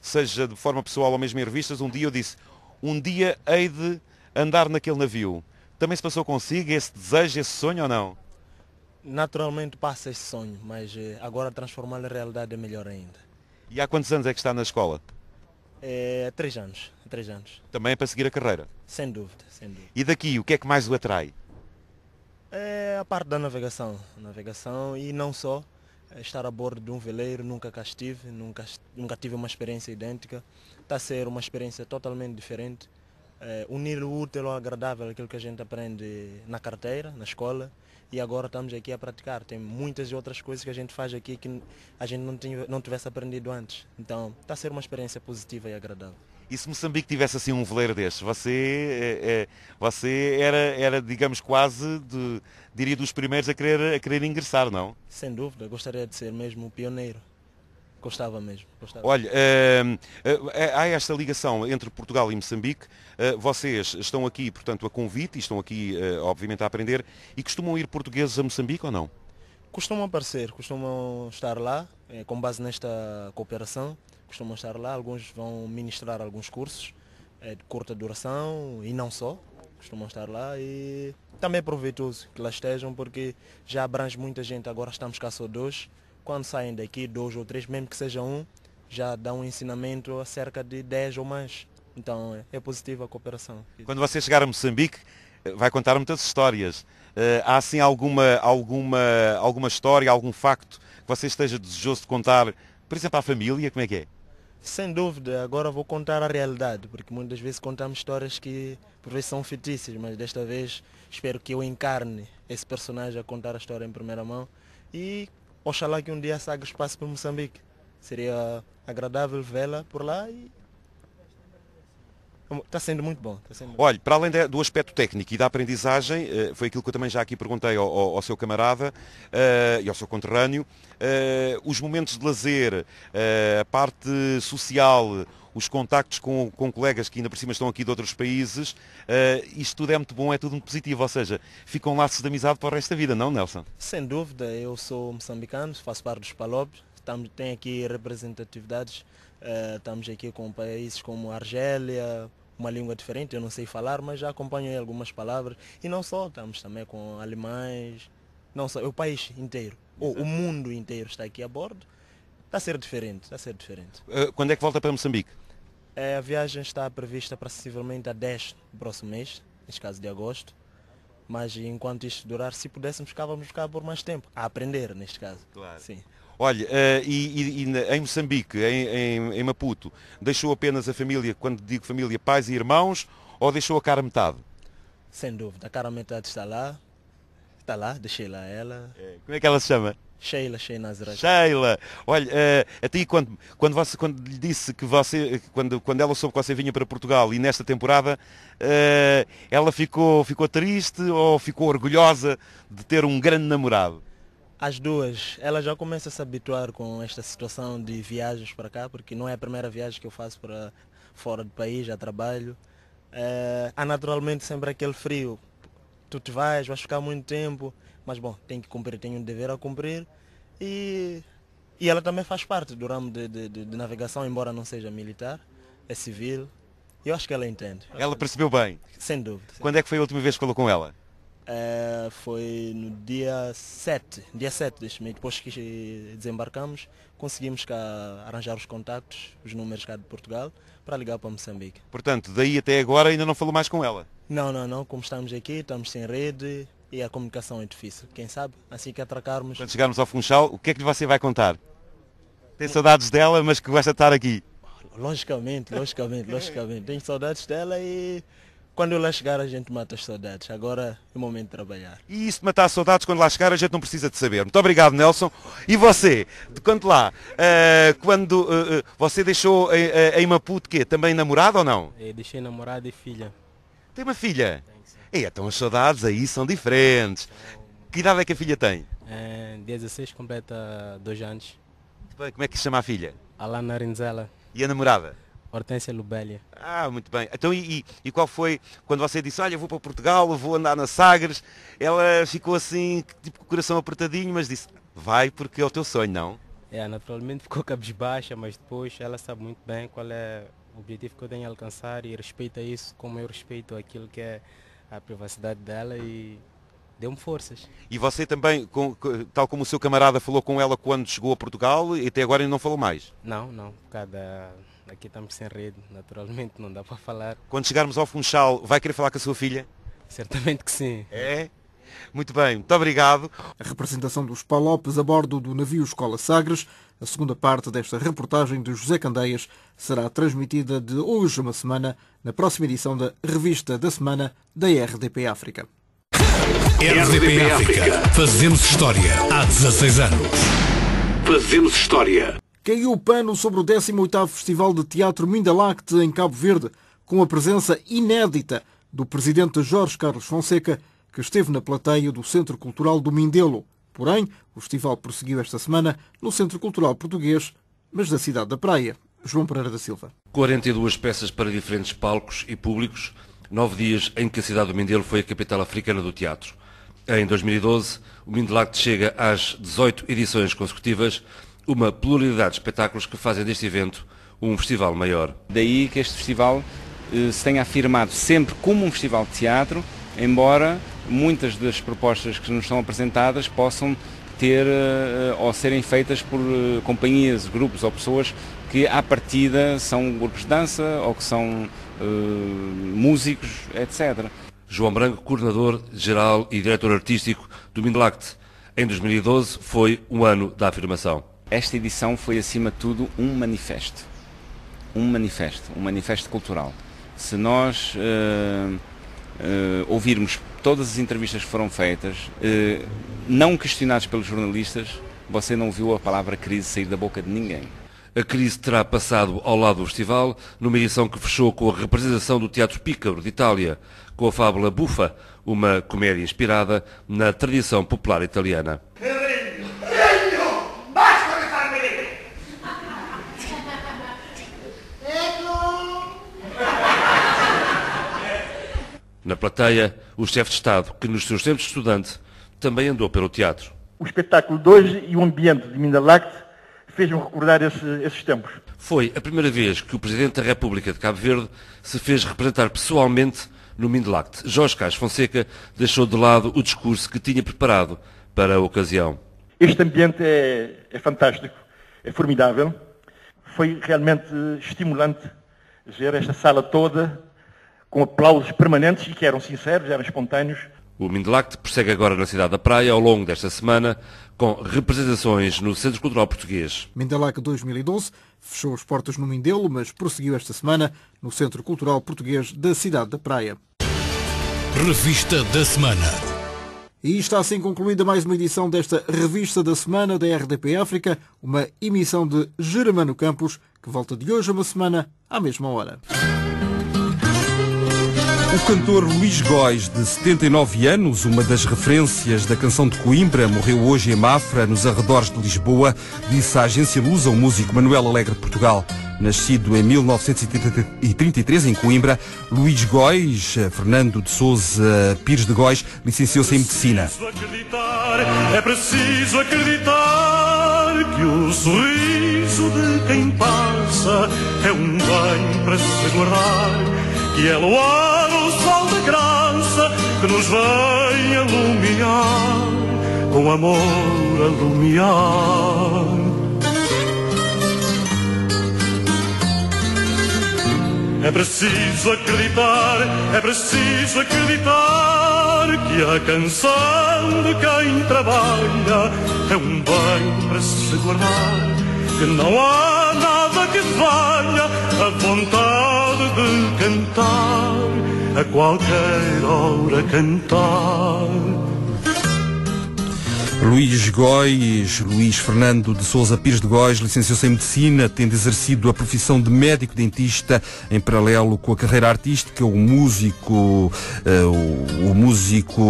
seja de forma pessoal ou mesmo em revistas, um dia eu disse, um dia hei de andar naquele navio. Também se passou consigo esse desejo, esse sonho ou não? Naturalmente passa esse sonho, mas agora transformá-lo em realidade é melhor ainda. E há quantos anos é que está na escola? É 3 anos, 3 anos. Também é para seguir a carreira? Sem dúvida, sem dúvida. E daqui, o que é que mais o atrai? É a parte da navegação, e não só. Estar a bordo de um veleiro, nunca cá estive, nunca tive uma experiência idêntica. Está a ser uma experiência totalmente diferente. Unir o útil ao agradável, aquilo que a gente aprende na carteira, na escola, e agora estamos aqui a praticar. Tem muitas outras coisas que a gente faz aqui que a gente não tivesse aprendido antes. Então está a ser uma experiência positiva e agradável. E se Moçambique tivesse assim um veleiro destes, você era, digamos, quase, diria, dos primeiros a querer ingressar, não? Sem dúvida, gostaria de ser mesmo o pioneiro. Gostava mesmo. Gostava. Olha, há esta ligação entre Portugal e Moçambique. Vocês estão aqui, portanto, a convite, e estão aqui, obviamente, a aprender. E costumam ir portugueses a Moçambique ou não? Costumam aparecer, costumam estar lá, com base nesta cooperação. Costumam estar lá, alguns vão ministrar alguns cursos de curta duração e não só. Costumam estar lá e também é proveitoso que lá estejam porque já abrange muita gente. Agora estamos cá só 2. Quando saem daqui, 2 ou 3, mesmo que seja um, já dá um ensinamento a cerca de 10 ou mais. Então é positiva a cooperação. Quando você chegar a Moçambique, vai contar muitas histórias. Há assim alguma história, algum facto que você esteja desejoso de contar, por exemplo, à família? Como é que é? Sem dúvida, agora vou contar a realidade, porque muitas vezes contamos histórias que por vezes são fictícias, mas desta vez espero que eu encarne esse personagem a contar a história em primeira mão e oxalá que um dia a Sagres passe por Moçambique. Seria agradável vê-la por lá e está sendo muito bom. Olha, para além do aspecto técnico e da aprendizagem, foi aquilo que eu também já aqui perguntei ao seu camarada e ao seu conterrâneo, os momentos de lazer, a parte social, os contactos com colegas que ainda por cima estão aqui de outros países, isto tudo é muito bom, é tudo muito positivo, ou seja, ficam laços de amizade para o resto da vida, não, Nelson? Sem dúvida, eu sou moçambicano, faço parte dos PALOB, tem aqui representatividades. Estamos aqui com países como Argélia, uma língua diferente, eu não sei falar, mas já acompanho algumas palavras. E não só, estamos também com alemães, não só, o país inteiro, ou o mundo inteiro está aqui a bordo. Está a ser diferente, está a ser diferente. Quando é que volta para Moçambique? A viagem está prevista para sensivelmente a 10 do próximo mês, neste caso de agosto. Mas enquanto isto durar, se pudéssemos ficar, vamos ficar por mais tempo, a aprender neste caso. Claro. Sim. Olha, e em Moçambique, em Maputo, deixou apenas a família, quando digo família, pais e irmãos, ou deixou a cara metade? Sem dúvida, a cara metade está lá, deixei lá ela. Como é que ela se chama? Sheila Nazaré. Sheila! Olha, até quando lhe disse que você, quando ela soube que você vinha para Portugal e nesta temporada, ela ficou triste ou ficou orgulhosa de ter um grande namorado? As duas. Ela já começa a se habituar com esta situação de viagens para cá, porque não é a primeira viagem que eu faço para fora do país, a trabalho. Há naturalmente sempre aquele frio. Tu te vais ficar muito tempo, mas bom, tenho que cumprir, tenho um dever a cumprir. E ela também faz parte do ramo de navegação, embora não seja militar, é civil. Eu acho que ela entende. Ela percebeu bem? Sem dúvida. Quando é que foi a última vez que falou com ela? Foi no dia 7 deste mês, depois que desembarcamos, conseguimos cá arranjar os contactos, os números cá de Portugal, para ligar para Moçambique. Portanto, daí até agora ainda não falou mais com ela? Não, como estamos aqui, estamos sem rede e a comunicação é difícil. Quem sabe, assim que atracarmos... Quando chegarmos ao Funchal, o que é que você vai contar? Tem saudades dela, mas que gosta de estar aqui? Logicamente. Tenho saudades dela e... Quando eu lá chegar a gente mata as saudades, agora é o momento de trabalhar. E isso de matar as saudades quando lá chegar a gente não precisa de saber. Muito obrigado, Nelson. E você, de quanto lá, quando você deixou em Maputo, quê? Também namorado ou não? Eu deixei namorada e filha. Tem uma filha? Então as saudades aí são diferentes. Que idade é que a filha tem? 16, completa 2 anos. Muito bem, como é que se chama a filha? Alana Rinzela. E a namorada? Hortência Lubélia. Muito bem. Então e qual foi, quando você disse, olha, vou para Portugal, vou andar na Sagres, ela ficou assim, tipo com o coração apertadinho, mas disse, vai porque é o teu sonho, não? Naturalmente ficou cabisbaixa, mas depois ela sabe muito bem qual é o objetivo que eu tenho a alcançar e respeita isso como eu respeito aquilo que é a privacidade dela e deu-me forças. E você também, tal como o seu camarada falou com ela quando chegou a Portugal, e até agora ainda não falou mais? Não, por causa aqui estamos sem rede, naturalmente não dá para falar. Quando chegarmos ao Funchal, vai querer falar com a sua filha? Certamente que sim. É? Muito bem, muito obrigado. A representação dos Palopes a bordo do navio Escola Sagres, a segunda parte desta reportagem de José Candeias, será transmitida de hoje a uma semana, na próxima edição da Revista da Semana da RDP África. RDP África. Fazemos história há 16 anos. Fazemos história. Caiu o pano sobre o 18º Festival de Teatro Mindalacte em Cabo Verde, com a presença inédita do presidente Jorge Carlos Fonseca, que esteve na plateia do Centro Cultural do Mindelo. Porém, o festival prosseguiu esta semana no Centro Cultural Português, mas da cidade da Praia. João Pereira da Silva. 42 peças para diferentes palcos e públicos, 9 dias em que a cidade do Mindelo foi a capital africana do teatro. Em 2012, o Mindalacte chega às 18 edições consecutivas, uma pluralidade de espetáculos que fazem deste evento um festival maior. Daí que este festival se tenha afirmado sempre como um festival de teatro, embora muitas das propostas que nos são apresentadas possam ter ou serem feitas por companhias, grupos ou pessoas que à partida são grupos de dança ou que são músicos, etc. João Branco, coordenador geral e diretor artístico do Mindalacte. Em 2012 foi um ano da afirmação. Esta edição foi, acima de tudo, um manifesto cultural. Se nós ouvirmos todas as entrevistas que foram feitas, não questionados pelos jornalistas, você não ouviu a palavra crise sair da boca de ninguém. A crise terá passado ao lado do festival, numa edição que fechou com a representação do Teatro Pícaro de Itália, com a fábula Buffa, uma comédia inspirada na tradição popular italiana. Na plateia, o chefe de Estado, que nos seus tempos de estudante, também andou pelo teatro. O espetáculo de hoje e o ambiente de Mindalacte fez-me recordar esses tempos. Foi a primeira vez que o Presidente da República de Cabo Verde se fez representar pessoalmente no Mindalacte. Jorge Carlos Fonseca deixou de lado o discurso que tinha preparado para a ocasião. Este ambiente é fantástico, é formidável. Foi realmente estimulante ver esta sala toda com aplausos permanentes e que eram sinceros, eram espontâneos. O Mindalacte prossegue agora na cidade da Praia ao longo desta semana com representações no Centro Cultural Português. Mindalacte 2012 fechou as portas no Mindelo, mas prosseguiu esta semana no Centro Cultural Português da cidade da Praia. Revista da Semana. E está assim concluída mais uma edição desta Revista da Semana da RDP África, uma emissão de Germano Campos, que volta de hoje a uma semana à mesma hora. O cantor Luís Góis, de 79 anos, uma das referências da canção de Coimbra, morreu hoje em Mafra, nos arredores de Lisboa, disse à agência Lusa o músico Manuel Alegre de Portugal. Nascido em 1933 em Coimbra, Luís Góis, Fernando de Sousa Pires de Góis, licenciou-se em Medicina. É preciso acreditar que o sorriso de quem passa é um bem para se guardar, que é luar o sol da graça que nos vem iluminar, com amor a lumiar. É preciso acreditar que a canção de quem trabalha é um bem para se guardar, que não há nada que venha a vontade de cantar, a qualquer hora cantar. Luís Góis, Luís Fernando de Sousa Pires de Góis, licenciou-se em Medicina, tendo exercido a profissão de médico-dentista em paralelo com a carreira artística. O músico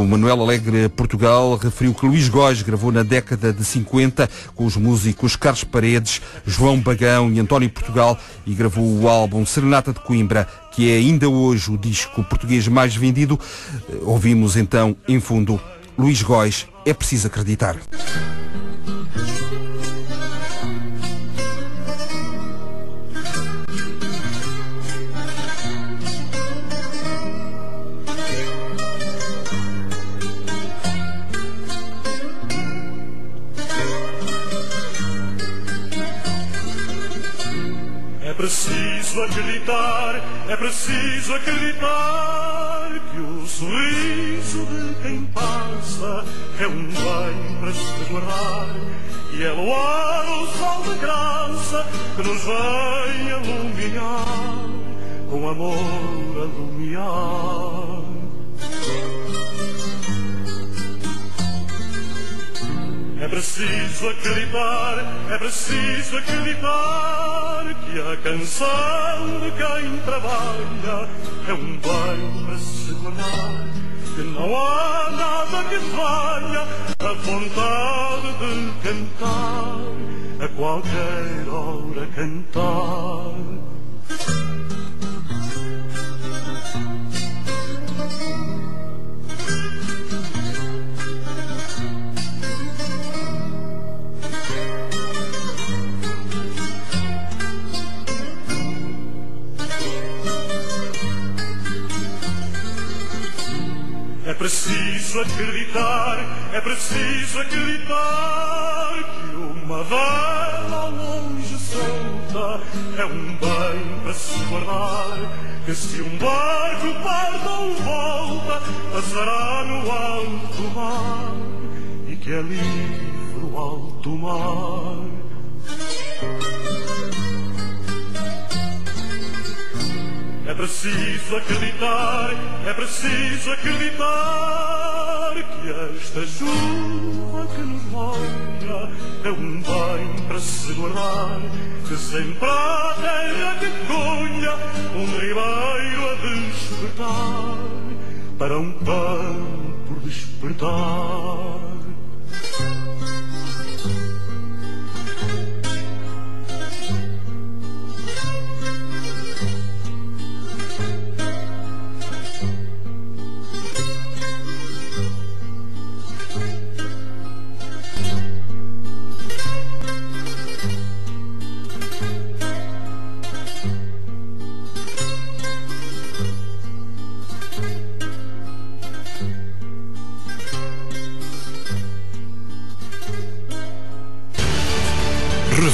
Manuel Alegre Portugal referiu que Luís Góis gravou na década de 50 com os músicos Carlos Paredes, João Bagão e António Portugal e gravou o álbum Serenata de Coimbra, que é ainda hoje o disco português mais vendido. Ouvimos então, em fundo, Luís Góis, É Preciso Acreditar. preciso acreditar, é preciso acreditar que o sorriso de quem passa é um bem para se guardar, e é luar o sol de graça que nos vem iluminar, com amor a lumiar. É preciso acreditar que a canção de quem trabalha é um bem para se guardar, que não há nada que valha a vontade de cantar, a qualquer hora cantar. É preciso acreditar que uma vela ao longe solta é um bem para se guardar, que se um barco parte ou volta passará no alto mar, e que é livre o alto mar. É preciso acreditar que esta chuva que nos molha é um bem para se guardar, que sempre a terra que colha um ribeiro a despertar, para um pão por despertar.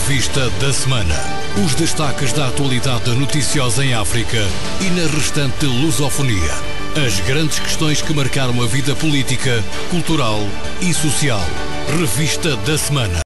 Revista da Semana. Os destaques da atualidade noticiosa em África e na restante lusofonia. As grandes questões que marcaram a vida política, cultural e social. Revista da Semana.